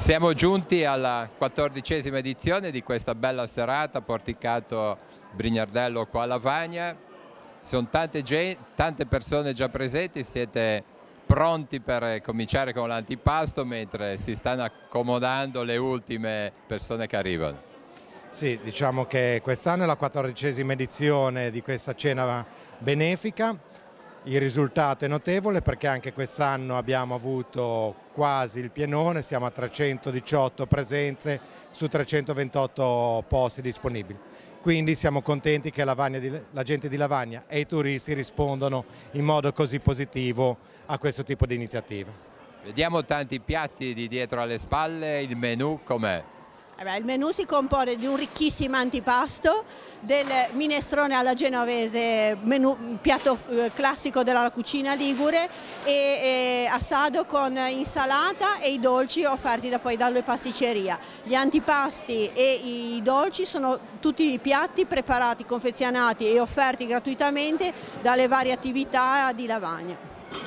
Siamo giunti alla 14ª edizione di questa bella serata, Porticato Brignardello qua a Lavagna. Sono tante persone già presenti, siete pronti per cominciare con l'antipasto mentre si stanno accomodando le ultime persone che arrivano. Sì, diciamo che quest'anno è la 14ª edizione di questa cena benefica. Il risultato è notevole perché anche quest'anno abbiamo avuto quasi il pienone, siamo a 318 presenze su 328 posti disponibili. Quindi siamo contenti che la gente di Lavagna e i turisti rispondano in modo così positivo a questo tipo di iniziativa. Vediamo tanti piatti di dietro alle spalle, il menù com'è? Il menù si compone di un ricchissimo antipasto, del minestrone alla genovese, piatto classico della cucina ligure, e assado con insalata e i dolci offerti poi dalle pasticceria. Gli antipasti e i dolci sono tutti piatti preparati, confezionati e offerti gratuitamente dalle varie attività di Lavagna.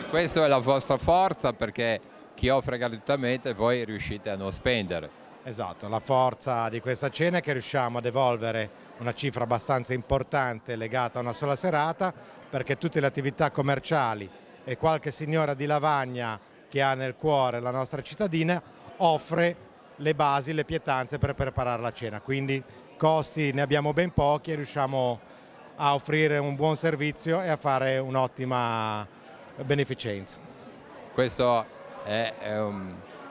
Questa è la vostra forza, perché chi offre gratuitamente voi riuscite a non spendere. Esatto, la forza di questa cena è che riusciamo ad evolvere una cifra abbastanza importante legata a una sola serata, perché tutte le attività commerciali e qualche signora di Lavagna che ha nel cuore la nostra cittadina offre le basi, le pietanze per preparare la cena, quindi costi ne abbiamo ben pochi e riusciamo a offrire un buon servizio e a fare un'ottima beneficenza. Questo è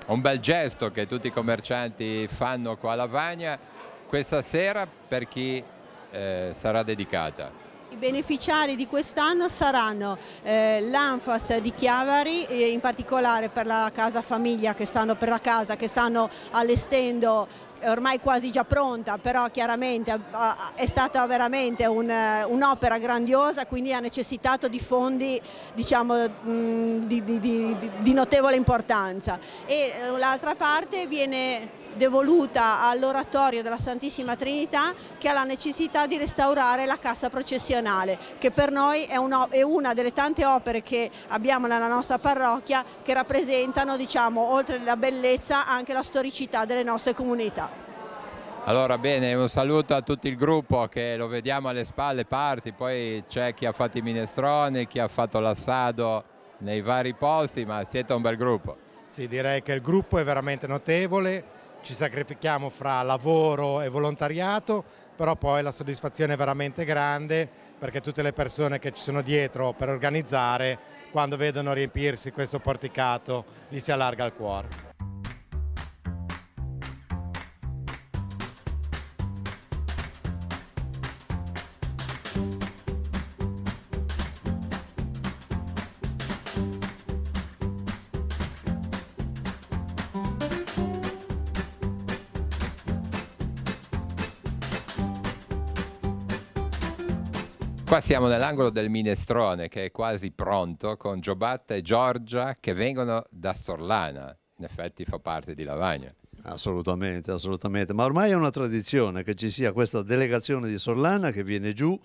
un bel gesto che tutti i commercianti fanno qua a Lavagna. Questa sera per chi sarà dedicata? I beneficiari di quest'anno saranno l'Anfas di Chiavari, in particolare per la casa famiglia che stanno allestendo, ormai quasi già pronta, però chiaramente è stata veramente un'opera grandiosa, quindi ha necessitato di fondi, diciamo, di notevole importanza. E l'altra parte viene devoluta all'oratorio della Santissima Trinità, che ha la necessità di restaurare la cassa processionale, che per noi è una delle tante opere che abbiamo nella nostra parrocchia, che rappresentano, diciamo, oltre alla bellezza anche la storicità delle nostre comunità. Allora bene, un saluto a tutto il gruppo che lo vediamo alle spalle parti, poi c'è chi ha fatto i minestroni, chi ha fatto l'assado nei vari posti, ma siete un bel gruppo. Sì, direi che il gruppo è veramente notevole. Ci sacrifichiamo fra lavoro e volontariato, però poi la soddisfazione è veramente grande, perché tutte le persone che ci sono dietro per organizzare, quando vedono riempirsi questo porticato, gli si allarga il cuore. Qua siamo nell'angolo del minestrone che è quasi pronto, con Giobatta e Giorgia che vengono da Storlana, in effetti fa parte di Lavagna. Assolutamente, assolutamente, ma ormai è una tradizione che ci sia questa delegazione di Storlana che viene giù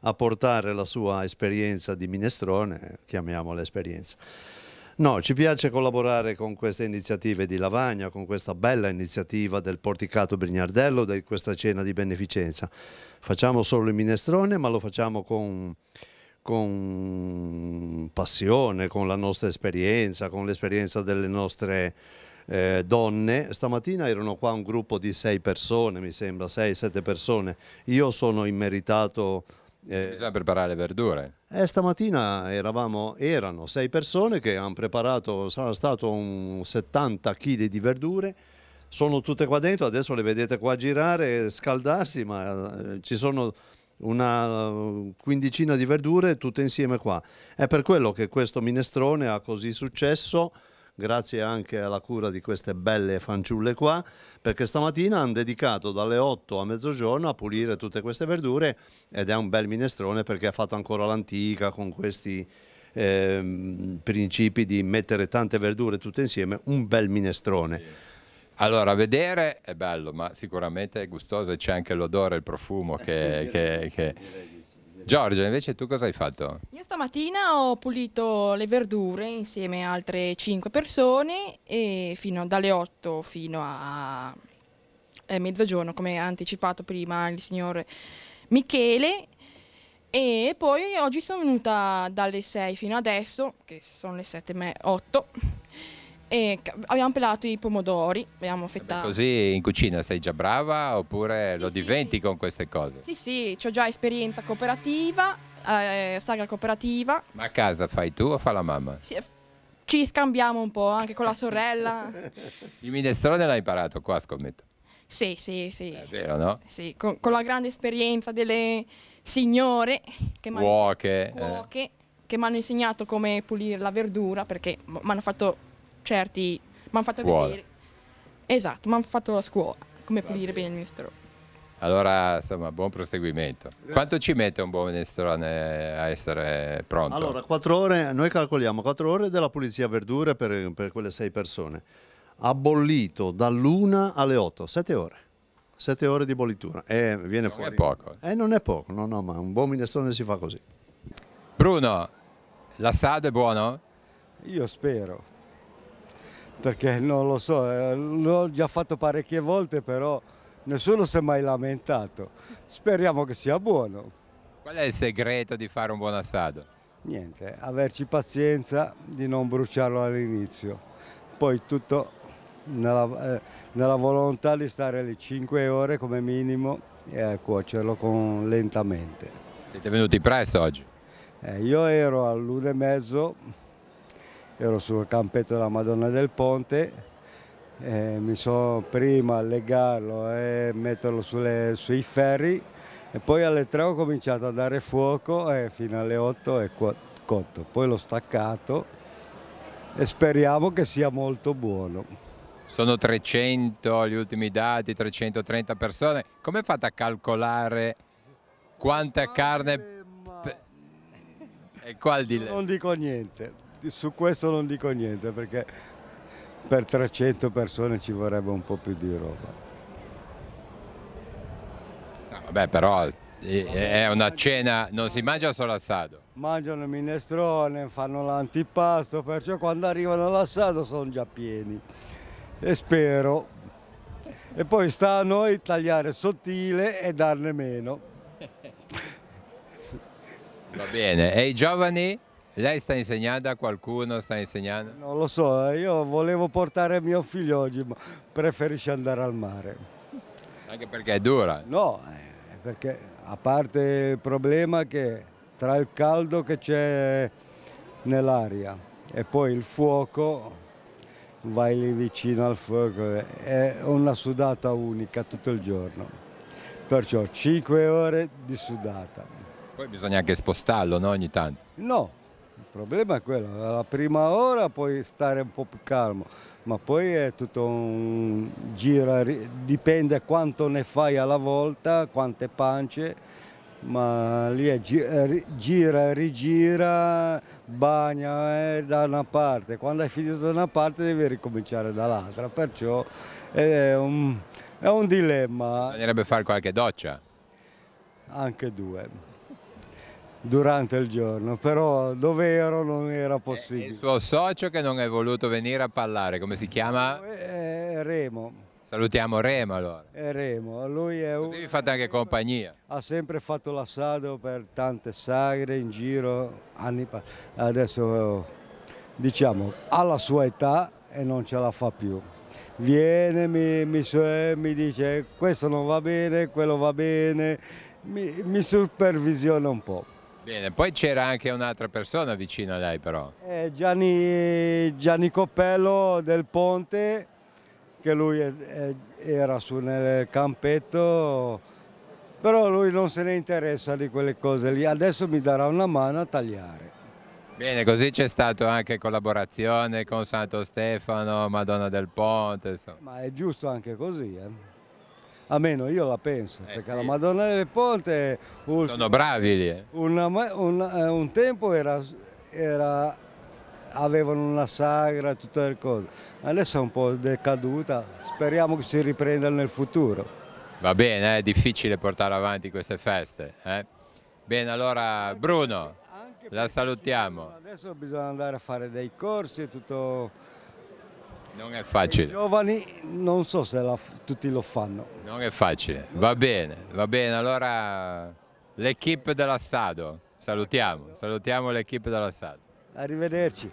a portare la sua esperienza di minestrone, chiamiamola esperienza. No, ci piace collaborare con queste iniziative di Lavagna, con questa bella iniziativa del Porticato Brignardello, di questa cena di beneficenza. Facciamo solo il minestrone, ma lo facciamo con passione, con la nostra esperienza, con l'esperienza delle nostre donne. Stamattina erano qua un gruppo di 6 persone, mi sembra, 6-7 persone. Io sono immeritato. Bisogna preparare le verdure. Stamattina erano 6 persone che hanno preparato, sarà stato un 70 kg di verdure, sono tutte qua dentro, adesso le vedete qua girare, scaldarsi, ma ci sono una quindicina di verdure tutte insieme qua. È per quello che questo minestrone ha così successo, grazie anche alla cura di queste belle fanciulle qua, perché stamattina hanno dedicato dalle 8 a mezzogiorno a pulire tutte queste verdure, ed è un bel minestrone perché ha fatto ancora l'antica con questi principi di mettere tante verdure tutte insieme, un bel minestrone. Allora, vedere è bello, ma sicuramente è gustoso e c'è anche l'odore, il profumo che Giorgia, invece tu cosa hai fatto? Io stamattina ho pulito le verdure insieme a altre 5 persone e dalle 8 fino a mezzogiorno, come ha anticipato prima il signor Michele. E poi oggi sono venuta dalle 6 fino adesso, che sono le 7:08, e abbiamo pelato i pomodori, abbiamo affettato. Così in cucina sei già brava oppure Sì, lo diventi sì. con queste cose? Sì, ho già esperienza cooperativa, sagra cooperativa. Ma a casa fai tu o fa la mamma? Sì, ci scambiamo un po' anche con la sorella. Il minestrone l'hai imparato qua, scommetto. Sì. È vero, no? Sì, con la grande esperienza delle signore che Cuoche. cuoche, che mi hanno insegnato come pulire la verdura, perché mi hanno fatto Scuola. vedere. Esatto, mi hanno fatto la scuola, come pulire bene il minestrone. Allora, insomma, buon proseguimento. Quanto ci mette un buon minestrone a essere pronto? Allora, 4 ore, noi calcoliamo 4 ore della pulizia verdure per quelle 6 persone. Ha bollito dall'1 alle 8, 7 ore. 7 ore di bollitura e viene Non fuori. è poco. Non è poco, no, ma un buon minestrone si fa così. Bruno, l'assado è buono? Io spero, perché non lo so, l'ho già fatto parecchie volte, però nessuno si è mai lamentato. Speriamo che sia buono. Qual è il segreto di fare un buon assado? Niente, averci pazienza di non bruciarlo all'inizio, poi tutto nella volontà di stare lì 5 ore come minimo e cuocerlo lentamente. Siete venuti presto oggi? Io ero all'1:30, ero sul campetto della Madonna del Ponte, mi sono prima a legarlo e metterlo sui ferri e poi alle 3 ho cominciato a dare fuoco e fino alle 8 è cotto, poi l'ho staccato e speriamo che sia molto buono. Sono 300 gli ultimi dati, 330 persone. Come fate a calcolare quanta carne... E qua il dilemma. Non dico niente, su questo non dico niente perché per 300 persone ci vorrebbe un po' più di roba. No, vabbè, però è una cena, non si mangia solo assado. Mangiano il minestrone, fanno l'antipasto, perciò quando arrivano all'assado sono già pieni. E spero. E poi sta a noi tagliare sottile e darne meno. Va bene. E i giovani? Lei sta insegnando a qualcuno? Sta insegnando? Non lo so, io volevo portare mio figlio oggi, ma preferisce andare al mare. Anche perché è dura. No, perché a parte il problema che tra il caldo che c'è nell'aria e poi il fuoco, vai lì vicino al fuoco, è una sudata unica tutto il giorno. Perciò 5 ore di sudata. Poi bisogna anche spostarlo, no? Ogni tanto. No, il problema è quello, la prima ora puoi stare un po' più calmo, ma poi è tutto un gira, dipende quanto ne fai alla volta, quante pance, ma lì è gira, rigira, bagna da una parte, quando hai finito da una parte devi ricominciare dall'altra, perciò è un dilemma. Bisognerebbe fare qualche doccia. Anche 2. Durante il giorno, però dove ero non era E possibile. il suo socio che non è voluto venire a parlare, come si chiama? Remo, Salutiamo Remo allora. Remo, lui è Così vi fate anche compagnia. ha sempre fatto l'assado per tante sagre in giro, adesso diciamo ha la sua età e non ce la fa più. Viene, mi dice questo non va bene, quello va bene, mi supervisiona un po'. Bene, poi c'era anche un'altra persona vicino a lei però. Gianni Coppello del Ponte, che lui era su nel campetto, però lui non se ne interessa di quelle cose lì, adesso mi darà una mano a tagliare. Bene, così c'è stato anche collaborazione con Santo Stefano, Madonna del Ponte, insomma. Ma è giusto anche così, almeno io la penso, perché sì. la Madonna del Ponte Sono bravi lì. un tempo avevano una sagra, tutte le cose, adesso è un po' decaduta, speriamo che si riprenda nel futuro. Va bene, è difficile portare avanti queste feste. Bene, allora Bruno, Anche la perché salutiamo. adesso bisogna andare a fare dei corsi e tutto. Non è I facile, giovani non so se tutti lo fanno. non è facile. Va bene, allora l'equipe dell'Assado, salutiamo l'equipe dell'Assado. Arrivederci.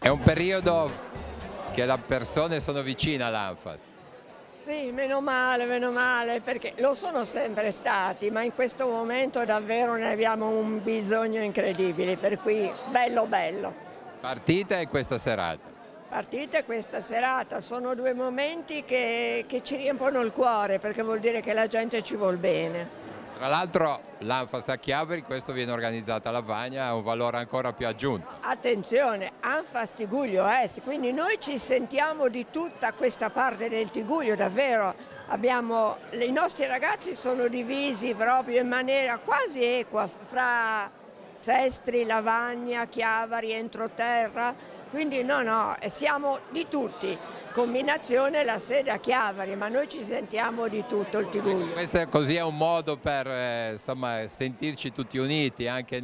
È un periodo che le persone sono vicine all'Anfas. Sì, meno male, perché lo sono sempre stati, ma in questo momento davvero ne abbiamo un bisogno incredibile, per cui bello. Partita e questa serata. Partita e questa serata sono due momenti che ci riempiono il cuore, perché vuol dire che la gente ci vuol bene. Tra l'altro l'Anfas a Chiavari, questo viene organizzato a Lavagna, ha un valore ancora più aggiunto. Attenzione, Anfas Tigullio Est, quindi noi ci sentiamo di tutta questa parte del Tigullio, davvero. I nostri ragazzi sono divisi proprio in maniera quasi equa fra Sestri, Lavagna, Chiavari, Entroterra, quindi no, siamo di tutti. Combinazione la sede a Chiavari, ma noi ci sentiamo di tutto il Tigullio. Questo così è un modo per insomma, sentirci tutti uniti, anche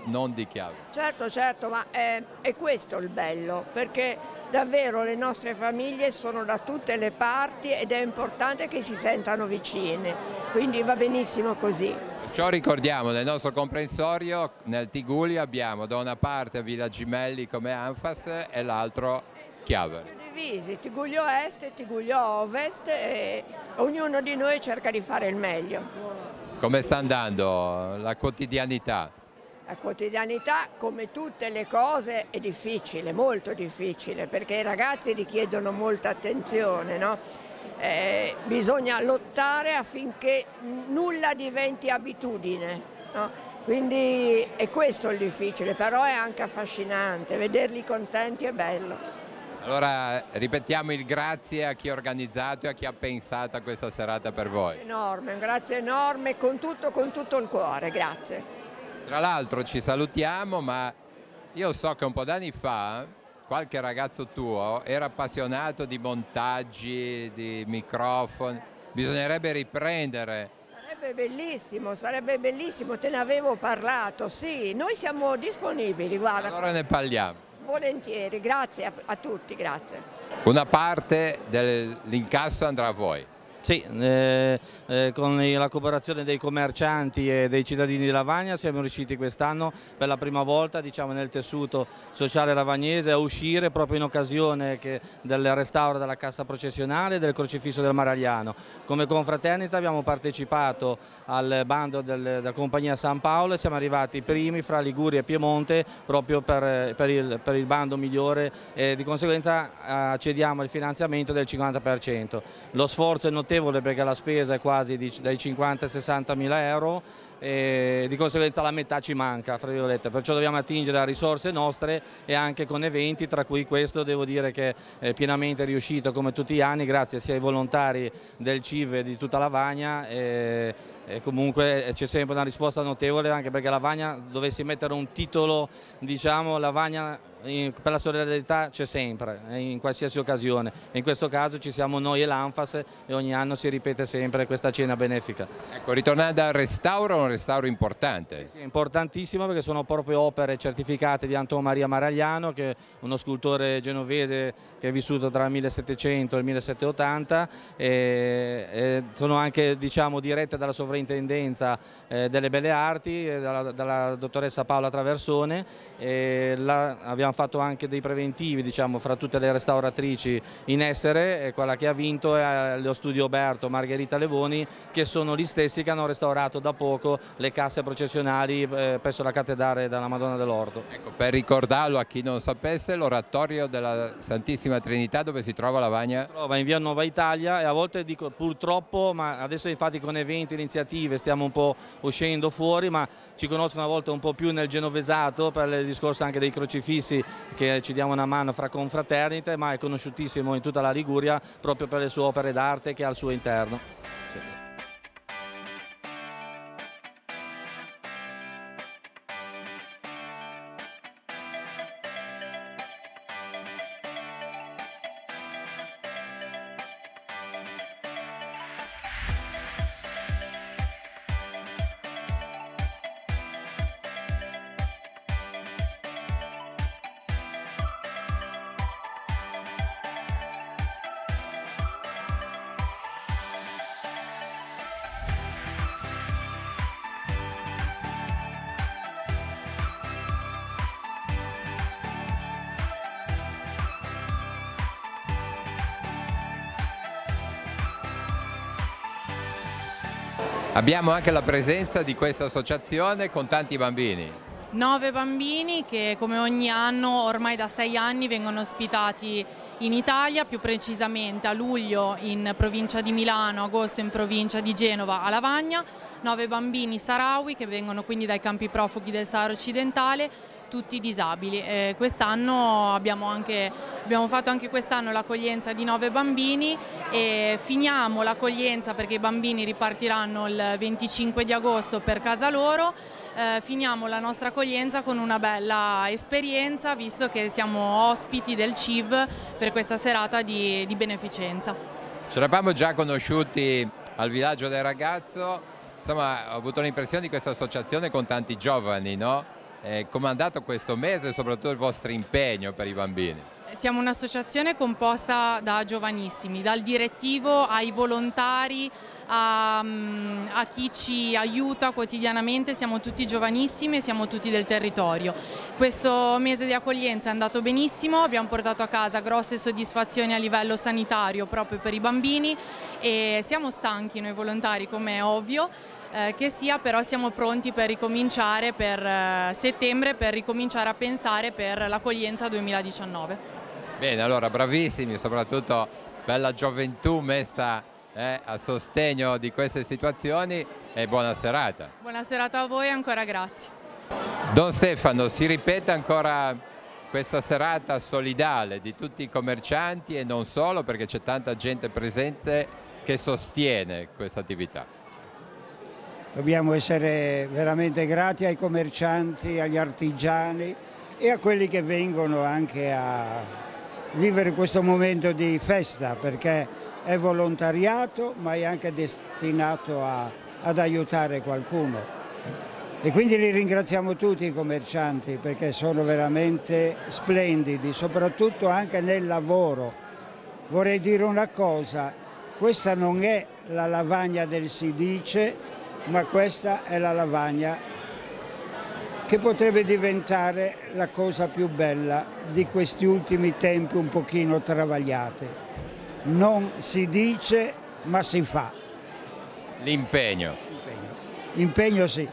non di Chiavari. Certo, ma è questo il bello, perché davvero le nostre famiglie sono da tutte le parti ed è importante che si sentano vicine, quindi va benissimo così. Ciò ricordiamo, nel nostro comprensorio, nel Tigullio abbiamo da una parte Villa Gimelli come Anfas e l'altro Chiavari. Divisi, Tigullio Est e Tigullio Ovest, e ognuno di noi cerca di fare il meglio. Come sta andando la quotidianità? La quotidianità, come tutte le cose, è difficile, molto difficile, perché i ragazzi richiedono molta attenzione, no? Bisogna lottare affinché nulla diventi abitudine, no? Quindi è questo il difficile, però è anche affascinante, vederli contenti è bello. Allora ripetiamo il grazie a chi ha organizzato e a chi ha pensato a questa serata per voi. Enorme, un grazie enorme con tutto il cuore, grazie. Tra l'altro ci salutiamo, ma io so che un po' d'anni fa qualche ragazzo tuo era appassionato di montaggi, di microfoni, bisognerebbe riprendere. Sarebbe bellissimo, te ne avevo parlato, sì, noi siamo disponibili, guarda. Allora ne parliamo. Volentieri, grazie a tutti, grazie. Una parte dell'incasso andrà a voi. Sì, con la cooperazione dei commercianti e dei cittadini di Lavagna siamo riusciti quest'anno per la prima volta, diciamo, nel tessuto sociale lavagnese a uscire proprio in occasione del restauro della cassa processionale e del crocifisso del Maragliano. Come confraternita abbiamo partecipato al bando della compagnia San Paolo e siamo arrivati primi fra Liguria e Piemonte proprio per il bando migliore e di conseguenza accediamo al finanziamento del 50%. Lo sforzo è notevole perché la spesa è quasi dai 50 ai 60 mila euro e di conseguenza la metà ci manca, fra virgolette, perciò dobbiamo attingere a risorse nostre e anche con eventi, tra cui questo devo dire che è pienamente riuscito come tutti gli anni grazie sia ai volontari del CIV e di tutta Lavagna e comunque c'è sempre una risposta notevole anche perché Lavagna, dovessi mettere un titolo, diciamo Lavagna per la solidarietà c'è sempre, in qualsiasi occasione e in questo caso ci siamo noi e l'Anfas e ogni anno si ripete sempre questa cena benefica. Ecco, ritornando al restauro, un restauro importante. Sì, importantissimo perché sono proprio opere certificate di Antonio Maria Maragliano, che è uno scultore genovese che è vissuto tra il 1700 e il 1780 e sono anche, diciamo, dirette dalla sovrintendenza delle belle arti, dalla dottoressa Paola Traversone e abbiamo fatto anche dei preventivi, diciamo, fra tutte le restauratrici in essere e quella che ha vinto è lo studio Oberto Margherita Levoni, che sono gli stessi che hanno restaurato da poco appunto le casse processionali presso la cattedrale della Madonna dell'Orto. Ecco, per ricordarlo a chi non sapesse, l'oratorio della Santissima Trinità dove si trova Lavagna? Si trova in via Nuova Italia e a volte dico purtroppo, ma adesso infatti con eventi, iniziative stiamo un po' uscendo fuori, ma ci conoscono a volte un po' più nel genovesato per il discorso anche dei crocifissi, che ci diamo una mano fra confraternite, ma è conosciutissimo in tutta la Liguria proprio per le sue opere d'arte che ha al suo interno. Sì. Abbiamo anche la presenza di questa associazione con tanti bambini. 9 bambini che come ogni anno, ormai da 6 anni, vengono ospitati in Italia, più precisamente a luglio in provincia di Milano, agosto in provincia di Genova a Lavagna. 9 bambini saharawi che vengono quindi dai campi profughi del Sahara Occidentale, tutti disabili. Quest'anno abbiamo fatto anche quest'anno l'accoglienza di 9 bambini e finiamo l'accoglienza perché i bambini ripartiranno il 25 di agosto per casa loro. Finiamo la nostra accoglienza con una bella esperienza, visto che siamo ospiti del CIV per questa serata di beneficenza. Ci eravamo già conosciuti al villaggio del ragazzo, insomma ho avuto l'impressione di questa associazione con tanti giovani, no? Come è andato questo mese e soprattutto il vostro impegno per i bambini? Siamo un'associazione composta da giovanissimi, dal direttivo ai volontari, a chi ci aiuta quotidianamente, siamo tutti giovanissimi e siamo tutti del territorio. Questo mese di accoglienza è andato benissimo, abbiamo portato a casa grosse soddisfazioni a livello sanitario proprio per i bambini e siamo stanchi noi volontari, come è ovvio che sia, però siamo pronti per ricominciare per settembre, per ricominciare a pensare per l'accoglienza 2019. Bene, allora bravissimi, soprattutto per la gioventù messa a sostegno di queste situazioni e buona serata. Buona serata a voi e ancora grazie. Don Stefano, si ripete ancora questa serata solidale di tutti i commercianti e non solo, perché c'è tanta gente presente che sostiene questa attività. Dobbiamo essere veramente grati ai commercianti, agli artigiani e a quelli che vengono anche a vivere questo momento di festa, perché è volontariato ma è anche destinato ad aiutare qualcuno. E quindi li ringraziamo tutti i commercianti perché sono veramente splendidi, soprattutto anche nel lavoro. Vorrei dire una cosa, questa non è la lavagna del si dice, ma questa è la lavagna che potrebbe diventare la cosa più bella di questi ultimi tempi un pochino travagliati. Non si dice, ma si fa. L'impegno. Impegno sì.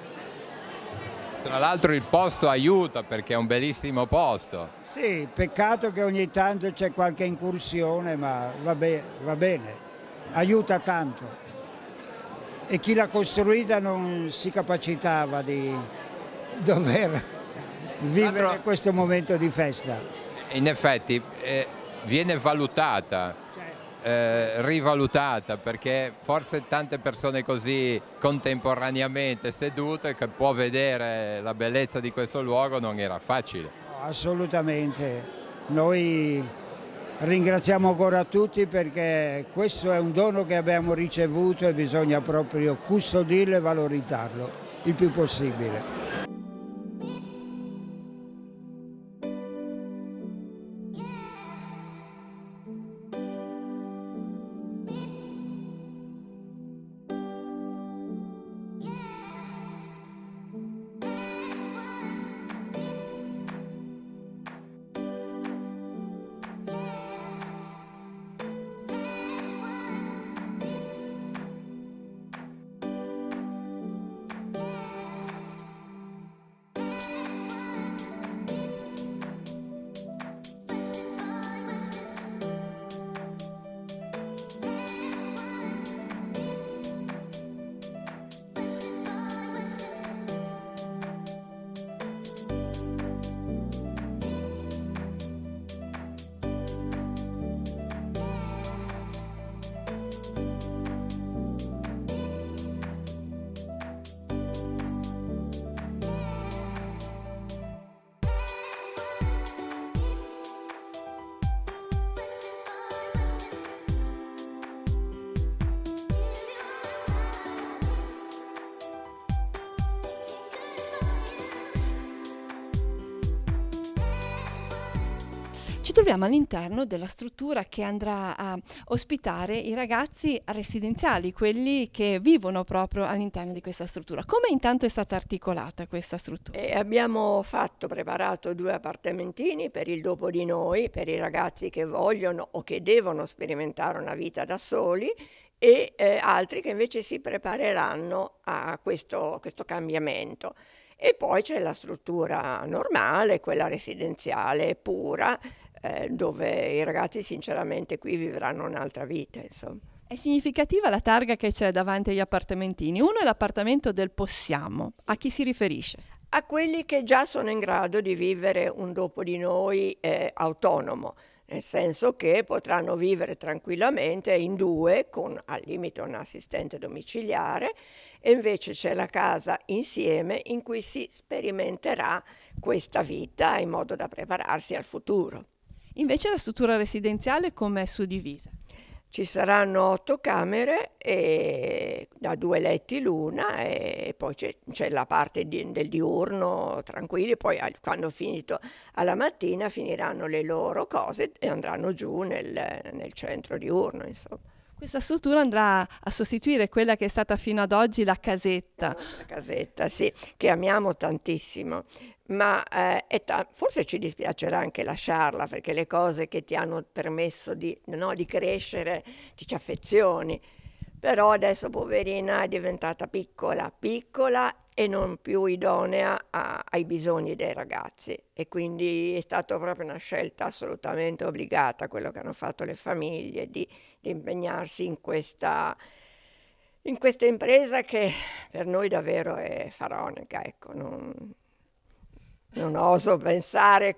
Tra l'altro il posto aiuta perché è un bellissimo posto. Sì, peccato che ogni tanto c'è qualche incursione, ma va bene, aiuta tanto. E chi l'ha costruita non si capacitava di dover vivere questo momento di festa. In effetti viene valutata, rivalutata, perché forse tante persone così contemporaneamente sedute che può vedere la bellezza di questo luogo non era facile. No, assolutamente, noi ringraziamo ancora tutti perché questo è un dono che abbiamo ricevuto e bisogna proprio custodirlo e valorizzarlo il più possibile. Ci troviamo all'interno della struttura che andrà a ospitare i ragazzi residenziali, quelli che vivono proprio all'interno di questa struttura. Come intanto è stata articolata questa struttura? Abbiamo preparato 2 appartamentini per il dopo di noi, per i ragazzi che vogliono o che devono sperimentare una vita da soli, e altri che invece si prepareranno a questo cambiamento. E poi c'è la struttura normale, quella residenziale pura, dove i ragazzi sinceramente qui vivranno un'altra vita, insomma. È significativa la targa che c'è davanti agli appartamentini. Uno è l'appartamento del possiamo. A chi si riferisce? A quelli che già sono in grado di vivere un dopo di noi autonomo, nel senso che potranno vivere tranquillamente in 2 con al limite un assistente domiciliare, e invece c'è la casa insieme in cui si sperimenterà questa vita in modo da prepararsi al futuro. Invece la struttura residenziale come è suddivisa? Ci saranno 8 camere da 2 letti l'una, e poi c'è la parte del diurno tranquilli, poi quando finito alla mattina finiranno le loro cose e andranno giù nel centro diurno, insomma. Questa struttura andrà a sostituire quella che è stata fino ad oggi la casetta. La casetta, sì, che amiamo tantissimo, ma forse ci dispiacerà anche lasciarla, perché le cose che ti hanno permesso di crescere ti ci affezioni. Però adesso, poverina, è diventata piccola e non più idonea ai bisogni dei ragazzi, e quindi è stata proprio una scelta assolutamente obbligata, quello che hanno fatto le famiglie, di impegnarsi in questa impresa che per noi davvero è faraonica, ecco. Non oso pensare,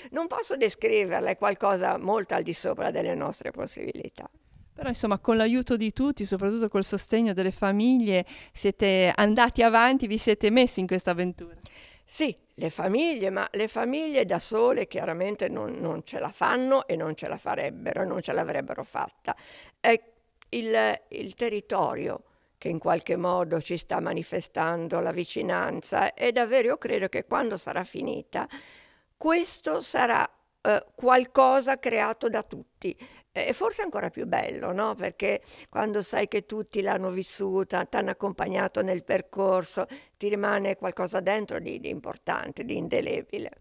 non posso descriverla, è qualcosa molto al di sopra delle nostre possibilità. Però insomma, con l'aiuto di tutti, soprattutto col sostegno delle famiglie, siete andati avanti, vi siete messi in questa avventura. Sì, le famiglie, ma le famiglie da sole chiaramente non ce la fanno e non ce la farebbero, non ce l'avrebbero fatta. È il territorio che in qualche modo ci sta manifestando la vicinanza, e davvero io credo che quando sarà finita questo sarà qualcosa creato da tutti. E forse ancora più bello, no? Perché quando sai che tutti l'hanno vissuta, ti hanno accompagnato nel percorso, ti rimane qualcosa dentro di importante, di indelebile.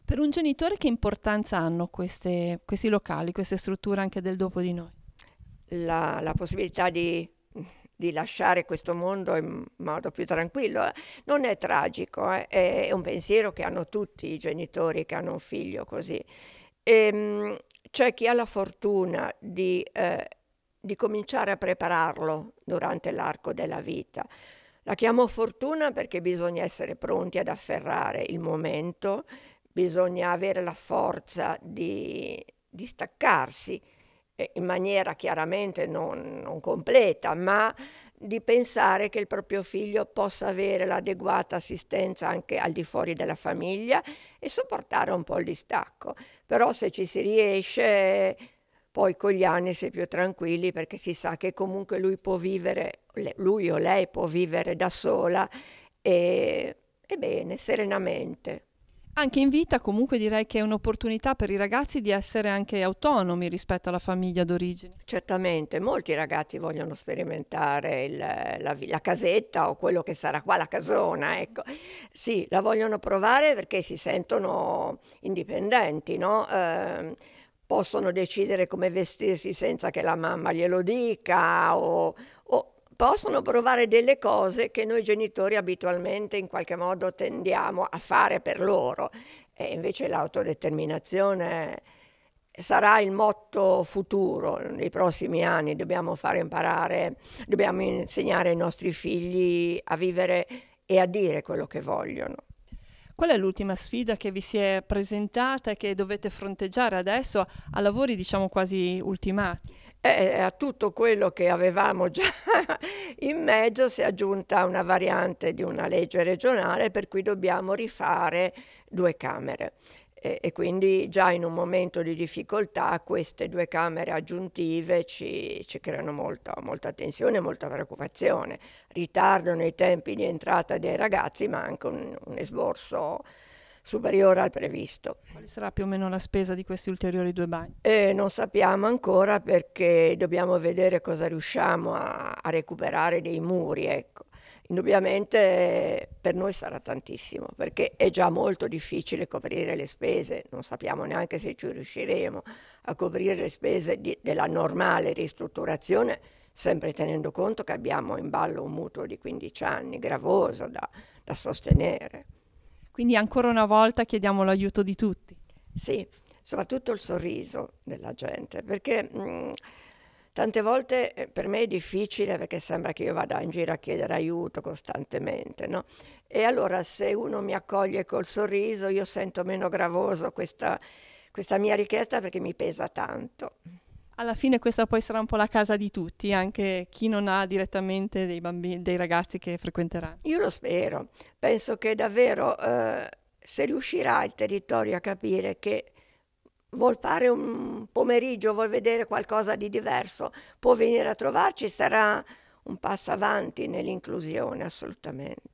Per un genitore che importanza hanno questi locali, queste strutture anche del dopo di noi? La possibilità di lasciare questo mondo in modo più tranquillo non è tragico, è un pensiero che hanno tutti i genitori che hanno un figlio così. C'è chi ha la fortuna di cominciare a prepararlo durante l'arco della vita. La chiamo fortuna perché bisogna essere pronti ad afferrare il momento, bisogna avere la forza di staccarsi in maniera chiaramente non completa, ma di pensare che il proprio figlio possa avere l'adeguata assistenza anche al di fuori della famiglia e sopportare un po' il distacco. Però se ci si riesce, poi con gli anni si è più tranquilli, perché si sa che comunque lui o lei può vivere da sola e bene, serenamente. Anche in vita comunque direi che è un'opportunità per i ragazzi di essere anche autonomi rispetto alla famiglia d'origine. Certamente, molti ragazzi vogliono sperimentare la casetta o quello che sarà qua la casona, ecco. Sì, la vogliono provare perché si sentono indipendenti, no? Possono decidere come vestirsi senza che la mamma glielo dica, o possono provare delle cose che noi genitori abitualmente in qualche modo tendiamo a fare per loro, e invece l'autodeterminazione sarà il motto futuro nei prossimi anni. Dobbiamo insegnare ai nostri figli a vivere e a dire quello che vogliono. Qual è l'ultima sfida che vi si è presentata e che dovete fronteggiare adesso a lavori diciamo quasi ultimati? A tutto quello che avevamo già in mezzo si è aggiunta una variante di una legge regionale per cui dobbiamo rifare 2 camere, e quindi già in un momento di difficoltà queste 2 camere aggiuntive ci creano molta tensione, molta preoccupazione, ritardano i tempi di entrata dei ragazzi, ma anche un esborso superiore al previsto. Quale sarà più o meno la spesa di questi ulteriori 2 bagni? Non sappiamo ancora, perché dobbiamo vedere cosa riusciamo a recuperare dei muri, ecco. Indubbiamente per noi sarà tantissimo, perché è già molto difficile coprire le spese, non sappiamo neanche se ci riusciremo a coprire le spese della normale ristrutturazione, sempre tenendo conto che abbiamo in ballo un mutuo di 15 anni, gravoso da sostenere. Quindi ancora una volta chiediamo l'aiuto di tutti. Sì, soprattutto il sorriso della gente, perché tante volte per me è difficile, perché sembra che io vada in giro a chiedere aiuto costantemente, no? E allora se uno mi accoglie col sorriso io sento meno gravoso questa mia richiesta, perché mi pesa tanto. Alla fine questa poi sarà un po' la casa di tutti, anche chi non ha direttamente dei bambini, dei ragazzi che frequenteranno. Io lo spero, penso che davvero se riuscirà il territorio a capire che vuol fare un pomeriggio, vuol vedere qualcosa di diverso, può venire a trovarci, sarà un passo avanti nell'inclusione, assolutamente.